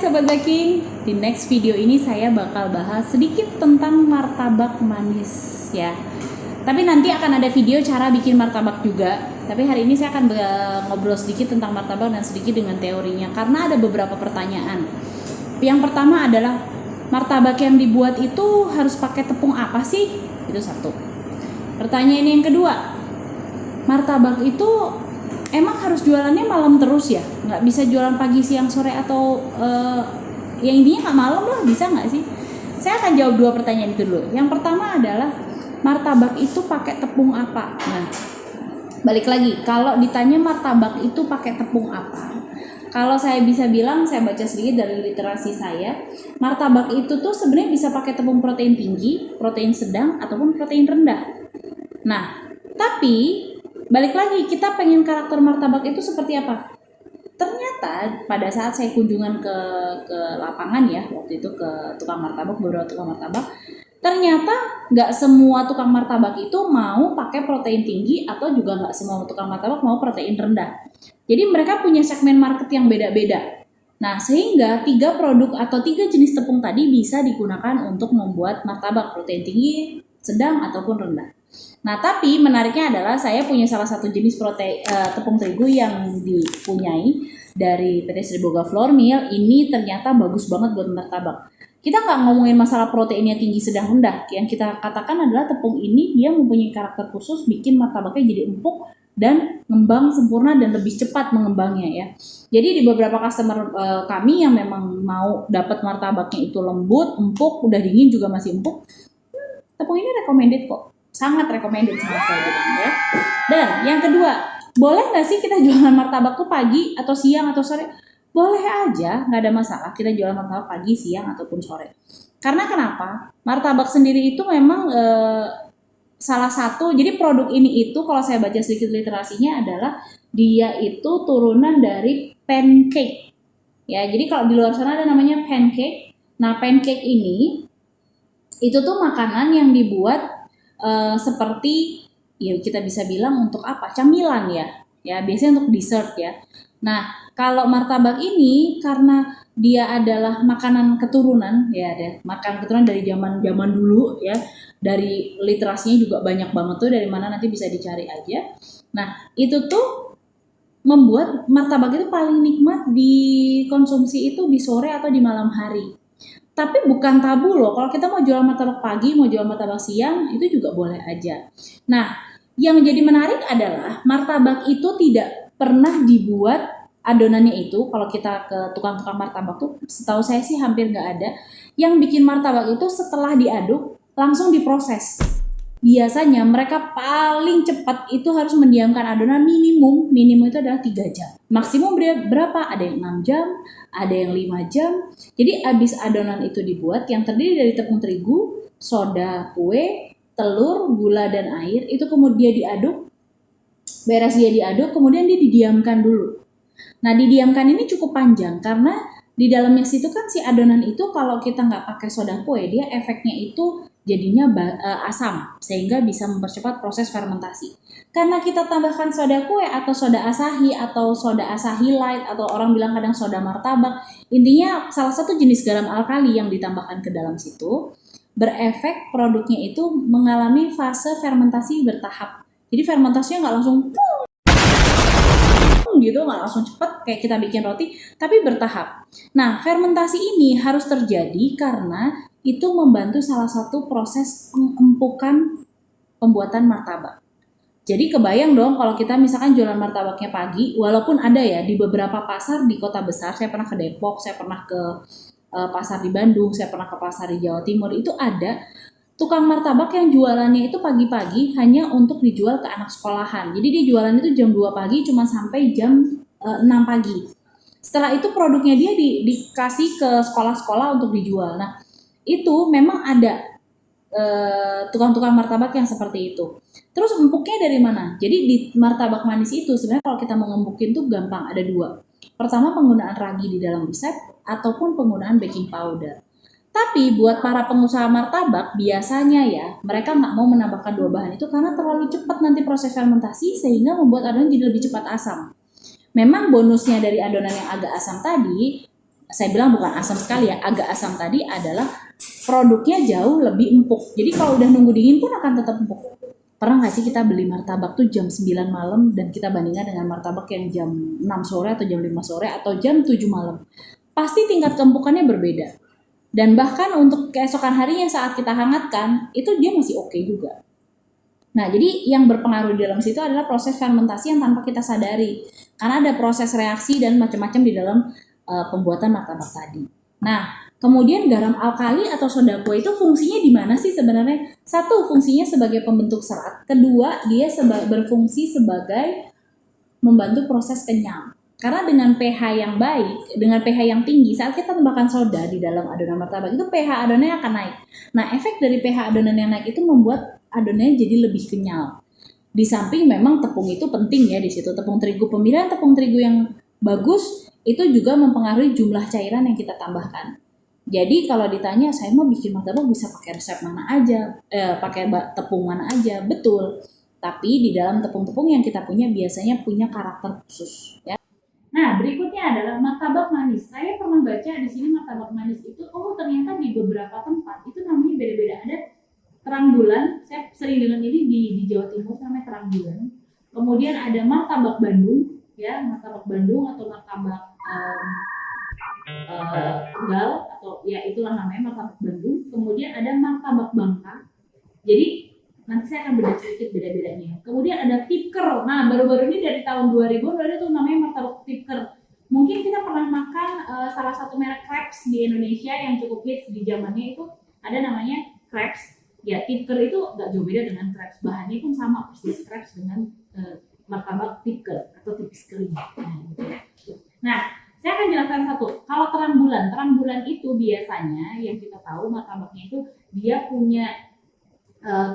Sobat Baking, di next video ini saya bakal bahas sedikit tentang martabak manis ya. Tapi nanti akan ada video cara bikin martabak juga. Tapi hari ini saya akan ngobrol sedikit tentang martabak dan sedikit dengan teorinya karena ada beberapa pertanyaan. Yang pertama adalah martabak yang dibuat itu harus pakai tepung apa sih? Itu satu. Pertanyaan yang kedua, martabak itu emang harus jualannya malam terus ya? Nggak bisa jualan pagi, siang, sore atau yang intinya nggak malam lah, bisa nggak sih? Saya akan jawab dua pertanyaan itu dulu. Yang pertama adalah martabak itu pakai tepung apa? Nah, balik lagi, kalau ditanya martabak itu pakai tepung apa? Kalau saya bisa bilang, saya baca sedikit dari literasi saya, martabak itu tuh sebenarnya bisa pakai tepung protein tinggi, protein sedang, ataupun protein rendah. Nah, tapi balik lagi, kita pengen karakter martabak itu seperti apa? Ternyata pada saat saya kunjungan ke lapangan ya, waktu itu ke tukang martabak, beberapa tukang martabak, ternyata nggak semua tukang martabak itu mau pakai protein tinggi atau juga nggak semua tukang martabak mau protein rendah. Jadi mereka punya segmen market yang beda-beda. Nah, sehingga 3 produk atau 3 jenis tepung tadi bisa digunakan untuk membuat martabak protein tinggi, sedang, ataupun rendah. Nah, tapi menariknya adalah saya punya salah satu jenis tepung terigu yang dipunyai dari PT Sriboga Flour Mill. Ini ternyata bagus banget buat martabak. Kita nggak ngomongin masalah proteinnya tinggi, sedang, rendah. Yang kita katakan adalah tepung ini dia mempunyai karakter khusus bikin martabaknya jadi empuk dan ngembang sempurna dan lebih cepat mengembangnya ya. Jadi di beberapa customer kami yang memang mau dapat martabaknya itu lembut, empuk, udah dingin juga masih empuk, tepung ini recommended kok. Sangat recommended sama saya bilang ya. Dan yang kedua, boleh nggak sih kita jualan martabak tuh pagi atau siang atau sore? Boleh aja, nggak ada masalah kita jualan martabak pagi, siang ataupun sore. Karena kenapa? Martabak sendiri itu memang salah satu, jadi produk ini itu kalau saya baca sedikit literasinya adalah dia itu turunan dari pancake. Ya, jadi kalau di luar sana ada namanya pancake. Nah, pancake ini itu tuh makanan yang dibuat seperti ya kita bisa bilang untuk apa? Camilan ya. Ya, biasanya untuk dessert ya. Nah, kalau martabak ini karena dia adalah makanan keturunan ya, deh, makanan keturunan dari zaman dulu ya. Dari literasinya juga banyak banget tuh, dari mana nanti bisa dicari aja. Nah, itu tuh membuat martabak itu paling nikmat dikonsumsi itu di sore atau di malam hari. Tapi bukan tabu loh, kalau kita mau jual martabak pagi, mau jual martabak siang, itu juga boleh aja. Nah, yang jadi menarik adalah martabak itu tidak pernah dibuat adonannya itu, kalau kita ke tukang-tukang martabak tuh, setahu saya sih hampir nggak ada, yang bikin martabak itu setelah diaduk, langsung diproses. Biasanya mereka paling cepat itu harus mendiamkan adonan minimum itu adalah 3 jam. Maksimum berapa? Ada yang 6 jam, ada yang 5 jam. Jadi abis adonan itu dibuat yang terdiri dari tepung terigu, soda kue, telur, gula, dan air, itu kemudian diaduk. Beres dia diaduk, kemudian dia didiamkan dulu. Nah, didiamkan ini cukup panjang karena di dalamnya situ kan si adonan itu kalau kita nggak pakai soda kue, dia efeknya itu jadinya asam sehingga bisa mempercepat proses fermentasi. Karena kita tambahkan soda kue atau soda asahi atau soda asahi light atau orang bilang kadang soda martabak, intinya salah satu jenis garam alkali yang ditambahkan ke dalam situ, berefek produknya itu mengalami fase fermentasi bertahap. Jadi fermentasinya nggak langsung gitu, nggak langsung cepet kayak kita bikin roti, tapi bertahap. Nah, fermentasi ini harus terjadi karena itu membantu salah satu proses pengempukan pembuatan martabak. Jadi kebayang dong kalau kita misalkan jualan martabaknya pagi, walaupun ada ya di beberapa pasar di kota besar, saya pernah ke Depok, saya pernah ke pasar di Bandung, saya pernah ke pasar di Jawa Timur, itu ada tukang martabak yang jualannya itu pagi-pagi hanya untuk dijual ke anak sekolahan. Jadi dia jualan itu jam 2 pagi cuma sampai jam 6 pagi. Setelah itu produknya dia dikasih ke sekolah-sekolah untuk dijual. Nah, itu memang ada tukang-tukang martabak yang seperti itu. Terus empuknya dari mana? Jadi di martabak manis itu sebenarnya kalau kita mau ngembukin tuh gampang, ada 2. Pertama, penggunaan ragi di dalam resep ataupun penggunaan baking powder. Tapi buat para pengusaha martabak biasanya ya mereka nggak mau menambahkan 2 bahan itu karena terlalu cepat nanti proses fermentasi sehingga membuat adonan jadi lebih cepat asam. Memang bonusnya dari adonan yang agak asam tadi saya bilang bukan asam sekali ya, agak asam tadi adalah produknya jauh lebih empuk. Jadi kalau udah nunggu dingin pun akan tetap empuk. Pernah nggak sih kita beli martabak tuh jam 9 malam dan kita bandingkan dengan martabak yang jam 6 sore atau jam 5 sore atau jam 7 malam? Pasti tingkat keempukannya berbeda. Dan bahkan untuk keesokan harinya saat kita hangatkan, itu dia masih oke juga. Nah, jadi yang berpengaruh di dalam situ adalah proses fermentasi yang tanpa kita sadari. Karena ada proses reaksi dan macam-macam di dalam pembuatan martabak tadi. Nah, kemudian garam alkali atau soda kue itu fungsinya di mana sih sebenarnya? Satu, fungsinya sebagai pembentuk serat. Kedua, dia berfungsi sebagai membantu proses kenyal. Karena dengan pH yang baik, dengan pH yang tinggi, saat kita tambahkan soda di dalam adonan martabak itu pH adonannya akan naik. Nah, efek dari pH adonan yang naik itu membuat adonannya jadi lebih kenyal. Di samping memang tepung itu penting ya di situ. Tepung terigu, pemilihan tepung terigu yang bagus itu juga mempengaruhi jumlah cairan yang kita tambahkan. Jadi kalau ditanya saya mau bikin martabak bisa pakai resep mana aja, pakai tepung mana aja, betul. Tapi di dalam tepung-tepung yang kita punya biasanya punya karakter khusus ya. Nah, berikutnya adalah martabak manis. Saya pernah baca di sini martabak manis itu, ternyata di beberapa tempat itu namanya beda-beda. Ada terang bulan, saya sering dengar ini di Jawa Timur namanya terang bulan. Kemudian ada martabak Bandung, ya martabak Bandung atau martabak Tegal atau ya itulah namanya martabak Bandung. Kemudian ada martabak Bangka. Jadi nanti saya akan bedah sedikit beda-bedanya. Kemudian ada tipker. Nah, baru-baru ini dari tahun 2000 ada tuh namanya martabak tipker. Mungkin kita pernah makan salah satu merek crepes di Indonesia yang cukup hits di zamannya itu ada namanya crepes. Ya, tipker itu nggak jauh beda dengan crepes. Bahannya pun sama persis crepes dengan martabak tipker atau tipis kering. Nah, saya akan jelaskan satu. Kalau terang bulan itu biasanya yang kita tahu martabaknya itu dia punya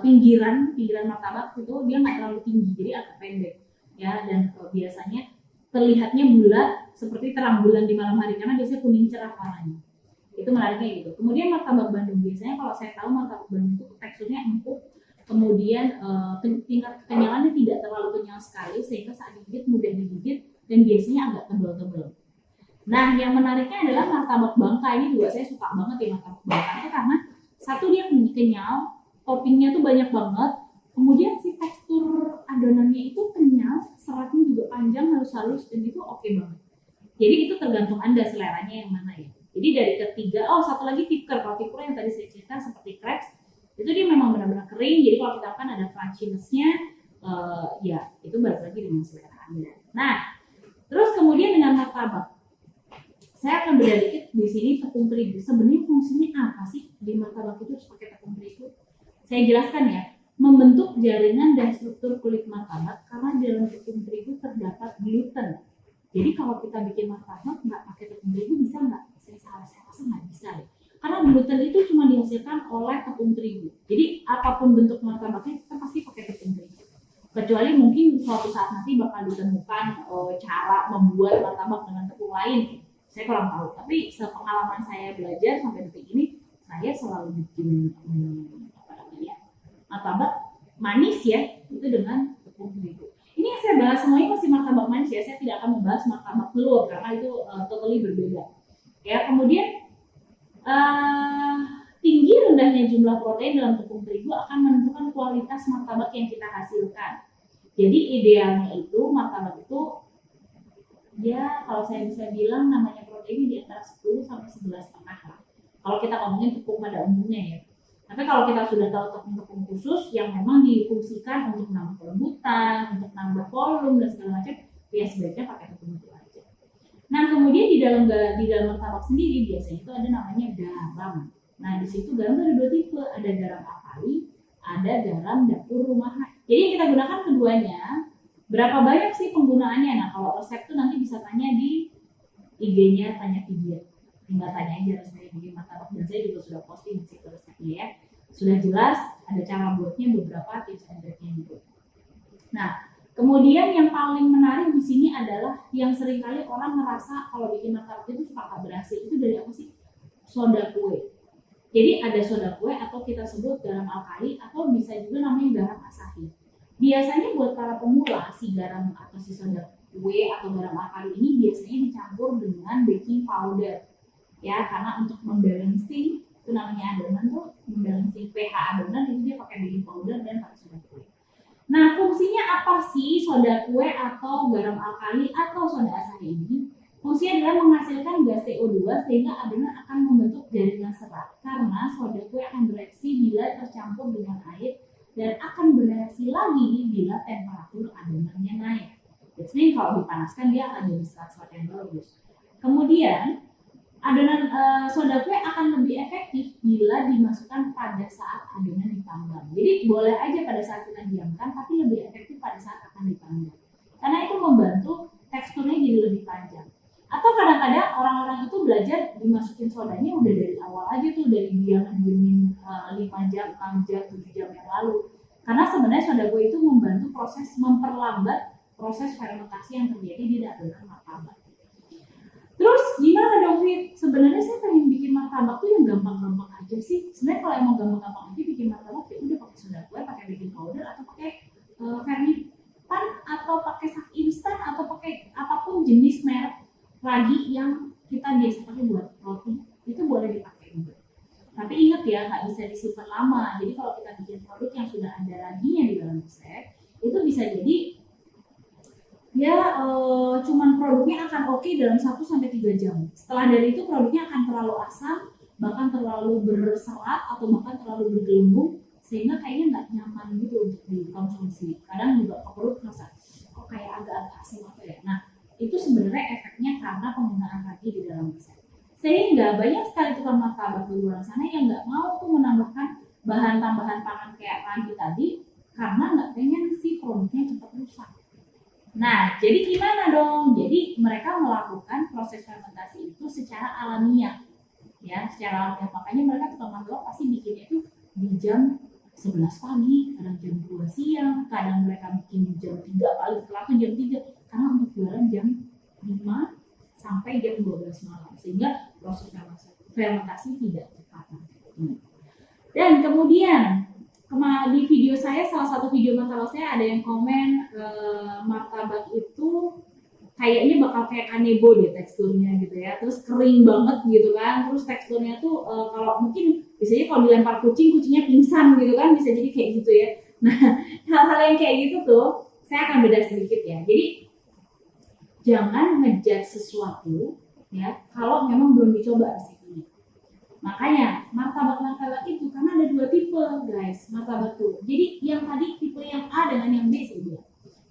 pinggiran martabak itu dia nggak terlalu tinggi, jadi agak pendek ya, dan biasanya terlihatnya bulat seperti terang bulan di malam hari karena biasanya kuning cerah warnanya. Itu menariknya gitu. Kemudian martabak Bandung biasanya kalau saya tahu martabak Bandung itu teksturnya empuk, kemudian tingkat kenyalannya tidak terlalu kenyal sekali sehingga saat digigit mudah digigit dan biasanya agak tebal-tebal. Nah, yang menariknya adalah martabak Bangka. Ini juga saya suka banget ya martabak Bangka itu karena satu dia kenyal, toppingnya tuh banyak banget, kemudian si tekstur adonannya itu kenyal, seratnya juga panjang, halus-halus, dan itu oke banget. Jadi itu tergantung Anda seleranya yang mana ya. Jadi dari ketiga, satu lagi tipker. Kalau tipker yang tadi saya cerita seperti crepes, itu dia memang benar-benar kering, jadi kalau kita makan ada crunchiness-nya, ya itu balik lagi dengan selera Anda. Nah, terus kemudian dengan martabak. Saya akan beda dikit di sini tepung terigu. Sebenarnya fungsinya apa sih di martabak itu harus pakai tepung terigu? Saya jelaskan ya, membentuk jaringan dan struktur kulit martabak karena di dalam tepung terigu terdapat gluten. Jadi kalau kita bikin martabak nggak pakai tepung terigu bisa nggak? Saya rasa nggak bisa deh. Karena gluten itu cuma dihasilkan oleh tepung terigu. Jadi apapun bentuk martabaknya kita pasti pakai tepung terigu. Kecuali mungkin suatu saat nanti bakal ditemukan cara membuat martabak dengan tepung lain. Saya kurang tahu. Tapi sepengalaman saya belajar sampai detik ini, saya selalu bikin martabak manis ya, itu dengan tepung terigu. Ini yang saya bahas semuanya masih martabak manis ya, saya tidak akan membahas martabak telur karena itu totally berbeda. Ya, kemudian tinggi rendahnya jumlah protein dalam tepung terigu akan menentukan kualitas martabak yang kita hasilkan. Jadi idealnya itu martabak itu ya kalau saya bisa bilang namanya protein di antara 10 sampai 11,5 lah. Kalau kita ngomongin tepung pada umumnya ya. Tapi kalau kita sudah tahu tepung-tepung khusus yang memang difungsikan untuk nambah kelembutan, untuk nambah volume dan segala macam, ya sebaiknya pakai tepung itu aja. Nah, kemudian di dalam martabak sendiri biasanya itu ada namanya garam. Nah, di situ garam ada dua tipe, ada garam alkali, ada garam dapur rumahan. Jadi yang kita gunakan keduanya. Berapa banyak sih penggunaannya? Nah, kalau resep tuh nanti bisa tanya di IG-nya Tanya Vidya. Tinggal tanya aja resepnya bikin martabak, dan saya juga sudah posting di situ resepnya ya. Sudah jelas, ada cara buatnya, beberapa tips and triknya juga. Nah, kemudian yang paling menarik di sini adalah yang seringkali orang ngerasa kalau bikin martabak itu suka gak berhasil. Itu dari apa sih? Soda kue. Jadi ada soda kue atau kita sebut garam alkali atau bisa juga namanya garam asahi. Biasanya buat para pemula si garam atau si soda kue atau garam alkali ini biasanya dicampur dengan baking powder. ya, karena untuk membalancing itu namanya adonan tuh, membalancing pH adonan itu dia pakai baking powder dan pakai soda kue. Nah, fungsinya apa sih soda kue atau garam alkali atau soda asam ini? Fungsinya adalah menghasilkan gas CO2 sehingga adonan akan membentuk jaringan serat karena soda kue akan bereaksi bila tercampur dengan air dan akan bereaksi lagi bila temperatur adonannya naik. Jadi kalau dipanaskan dia akan jadi serat-serat yang bagus. Kemudian adonan soda kue akan lebih efektif bila dimasukkan pada saat adonan dipanggang. Jadi boleh aja pada saat kita diamkan, tapi lebih efektif pada saat akan dipanggang. Karena itu membantu teksturnya jadi lebih panjang. Atau kadang-kadang orang-orang itu belajar dimasukin sodanya udah dari awal aja tuh, dari dia ngediemin 5 jam, 6 jam, 7 jam yang lalu. Karena sebenarnya soda kue itu membantu proses memperlambat proses fermentasi yang terjadi di adonan martabak. Terus gimana dong Fit? Sebenarnya saya pengen bikin martabak tuh yang gampang-gampang aja sih. Sebenarnya kalau emang gampang-gampang aja bikin martabak ya udah pakai soda kue, pakai baking powder atau pakai fermentan atau pakai sak instan atau pakai apapun jenis merek ragi yang kita biasa pakai buat roti itu boleh dipakai juga. Tapi ingat ya, nggak bisa disimpan lama. Jadi kalau kita bikin produk yang sudah ada raginya di dalam resep, itu bisa jadi ya cuman produknya akan oke dalam 1-3 jam. Setelah dari itu produknya akan terlalu asam, bahkan terlalu berserat atau bahkan terlalu bergelembung sehingga kayaknya nggak nyaman gitu untuk dikonsumsi. Kadang juga ke perut merasa kok kayak agak-agak asam apa ya. Nah, itu sebenarnya efeknya karena penggunaan ragi di dalam resep. Sehingga banyak sekali tukang martabak di luar sana yang nggak mau tuh menambahkan bahan tambahan pangan kayak ragi tadi karena nggak pengen si produknya cepat rusak. Nah, jadi gimana dong? Jadi mereka melakukan proses fermentasi itu secara alamiah, ya, secara alamiah. Makanya mereka tukang martabak pasti bikinnya itu di jam 11 pagi, kadang jam 2 siang, kadang mereka bikin di jam 3, paling telat tuh jam 3, karena untuk jualan jam 5 sampai jam 12 malam, sehingga proses fermentasi tidak cepat. Dan kemudian di video saya, salah satu video martabak saya ada yang komen martabak itu kayaknya bakal kayak kanebo deh teksturnya gitu ya, terus kering banget gitu kan, terus teksturnya tuh kalau mungkin biasanya kalau dilempar kucing, kucingnya pingsan gitu kan, bisa jadi kayak gitu ya. Nah, hal-hal yang kayak gitu tuh saya akan beda sedikit ya. Jadi jangan ngejudge sesuatu ya kalau memang belum dicoba resepnya. Makanya martabak itu karena ada 2 tipe guys martabak tuh. Jadi yang tadi tipe yang A dengan yang B saja.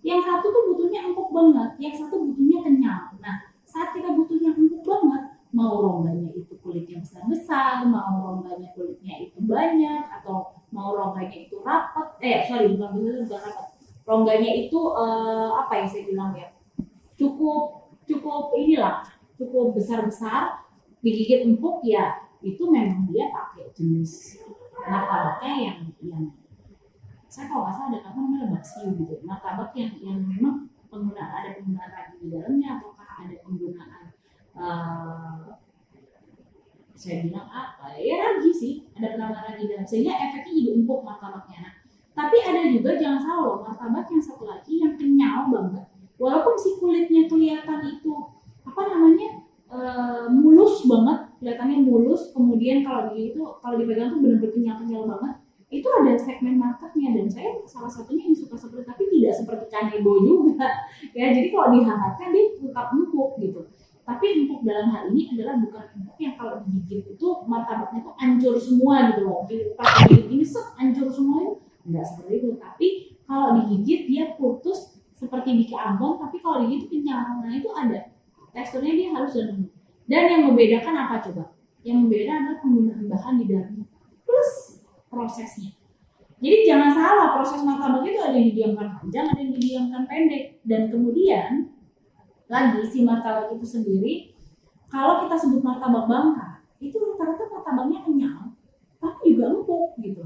Yang satu tuh butuhnya empuk banget, yang satu butuhnya kenyal. Nah, saat kita butuh yang empuk banget, mau rongganya itu kulitnya besar-besar, mau rongganya kulitnya itu banyak, atau mau rongganya itu rapat, bukan rapat. Rongganya itu apa ya saya bilang ya, cukup inilah, cukup besar-besar, digigit empuk ya, itu memang dia pakai jenis martabaknya yang saya kalau nggak salah ada namanya baksiu gitu, martabak yang memang ada penggunaan ragi di dalamnya, ataukah ada penggunaan saya bilang apa ya, ragi sih, ada penggunaan ragi di dalam sehingga efeknya jadi empuk martabaknya. Nah, tapi ada juga, jangan salah loh, martabak yang satu lagi yang kenyal banget, walaupun si kulitnya kelihatan itu apa namanya mulus banget, kelihatannya mulus, kemudian kalau dipegang tuh benar-benar kenyal banget, itu ada segmen marketnya, dan saya salah satunya yang suka seperti, tapi tidak seperti kanebo juga ya. Jadi kalau dihangatkan dia tetap empuk gitu, tapi empuk dalam hal ini adalah bukan empuk yang kalau digigit itu martabaknya tuh hancur semua gitu loh, pas digigit ini hancur semuanya, enggak seperti itu. Tapi kalau digigit dia putus seperti biji ambon, tapi kalau digigit kenyal. Nah, itu ada teksturnya, dia harus lembut. Dan yang membedakan apa coba? Yang membedakan adalah penggunaan bahan di dalamnya plus prosesnya. Jadi jangan salah, proses martabak itu ada yang didiamkan panjang, ada yang didiamkan pendek. Dan kemudian lagi si martabak itu sendiri, kalau kita sebut martabak Bangka, itu rata-rata martabaknya kenyal, tapi juga empuk gitu.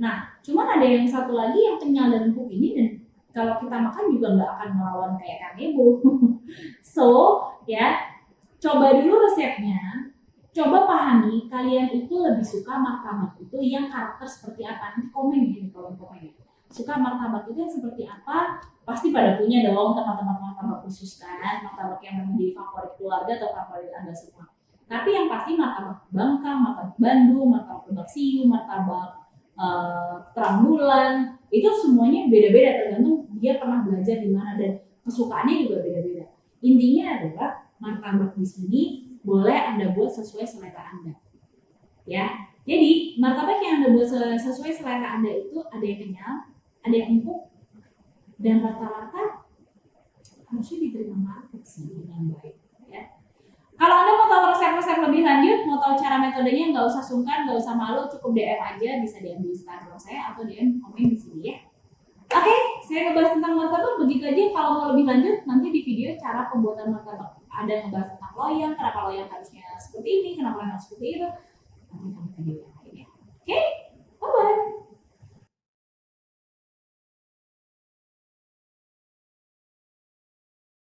Nah, cuman ada yang satu lagi yang kenyal dan empuk ini, dan kalau kita makan juga nggak akan melawan kayak kanebo. So, ya, coba dulu resepnya, coba pahami kalian itu lebih suka martabak itu yang karakter seperti apa. Nanti komen ya di kolom komen. Suka martabak itu yang seperti apa? Pasti pada punya dong teman-teman martabak khusus kan, martabak yang menjadi favorit keluarga atau favorit Anda semua. Tapi yang pasti martabak Bangka, martabak Bandung, martabak Lebak Siu, martabak terang bulan, itu semuanya beda-beda tergantung dia pernah belajar di mana dan kesukaannya juga beda-beda. Intinya adalah martabak di sini boleh Anda buat sesuai selera Anda. Ya. Jadi, martabak yang Anda buat sesuai selera Anda itu ada yang kenyal, ada yang empuk, dan rata-rata harusnya diterima market sih dengan baik. Ya. Kalau Anda mau tahu resep-resep lebih lanjut, mau tahu cara metodenya, nggak usah sungkan, nggak usah malu, cukup DM aja, bisa DM di Instagram saya atau DM komen di sini ya. Oke, saya ngebahas tentang martabak begitu aja. Kalau mau lebih lanjut, nanti di video cara pembuatan martabak. Ada ngebahas tentang loyang, kenapa loyang harusnya seperti ini, kenapa loyang harus seperti itu. Nanti ada video yang lainnya. Oke?